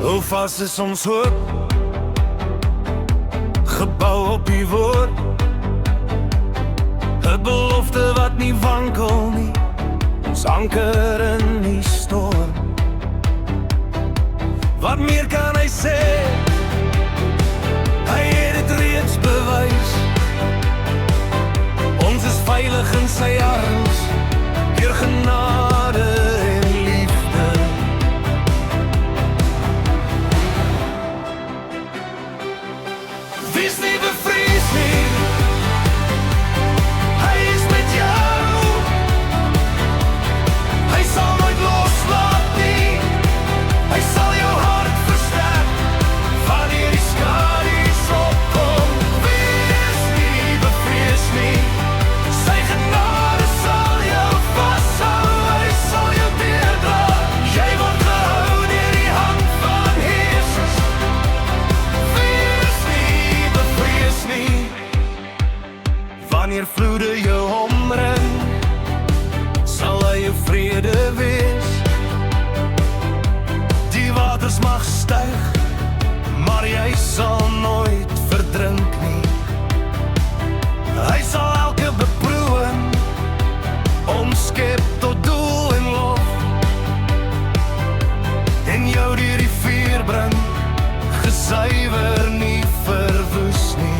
Hoe vas is ons hoop, gebou op die woord, 'n belofte wat nie wankel nie, ons anker in die storm. Wat meer kan hy sê? Hy het dit reeds bewys. Ons is veilig in sy arms, deur genade en liefde. Wees nie bevrees nie, hy is met jou. Hy sal nooit loslaat nie, hy sal jou hart versterk, wanneer die skadu's opkom. Wees nie bevrees nie, sy genade sal jou vashou, hy sal jou deurdra. Jy word gehou deur die hand van Jesus. Wees nie bevrees nie, wanneer vloede jou omring, sal hy jou vrede wees. Die waters mag styg, maar jy sal nooit verdrink nie. Hy sal elke beproewing omskep tot doel en lof, en jou deur die vuur bring, gesuiwer, nie verwoes nie.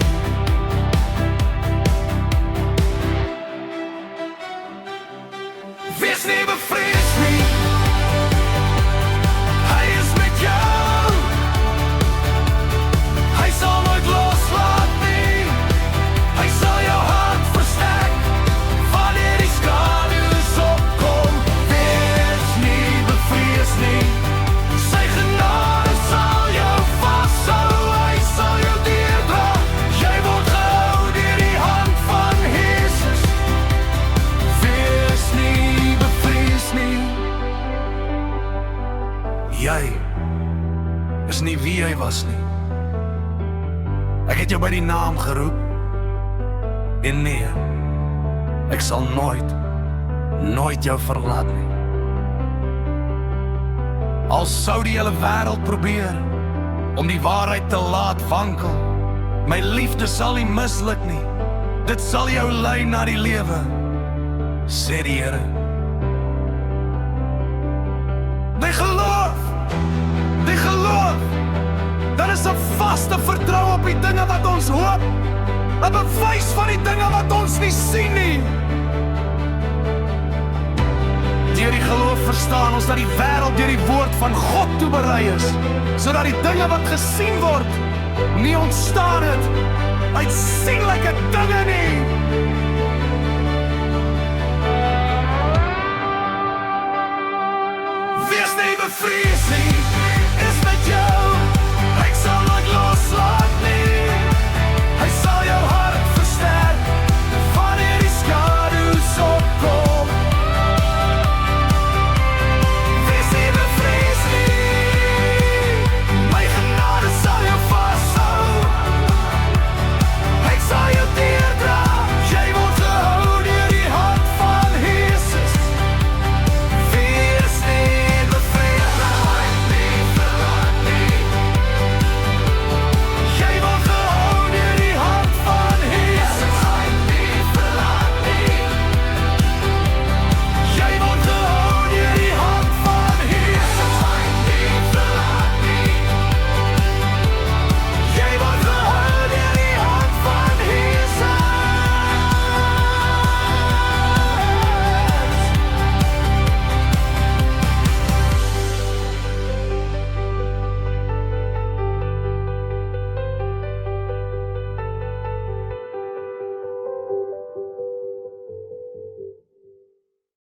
Wees nie bevrees nie, hy is met jou. Hy sal nooit loslaat nie, hy sal jou hart versterk, wanneer die skadu's opkom. Wees nie bevrees nie, sy genade sal jou vashou, hy sal jou deurdra. Jy word gehou deur die hand van Jesus. Wees nie bevrees nie. Jy is nie wie jy was nie. Ek het jou by die naam geroep, en nee, ek sal nooit jou verlaat nie. Al sou die hele wêreld probeer om die waarheid te laat wankel, my liefde sal nie misluk nie. Dit sal jou lei na die lewe, sê die Here. Die geloof, dat is 'n vaste vertrou op die dinge wat ons hoop, 'n bewys van die dinge wat ons nie sien nie. Deur die geloof verstaan ons dat die wêreld deur die woord van God toeberei is, sodat die dinge wat gesien word, nie ontstaan het uit sienlike dinge nie. Wees nie bevrees nie,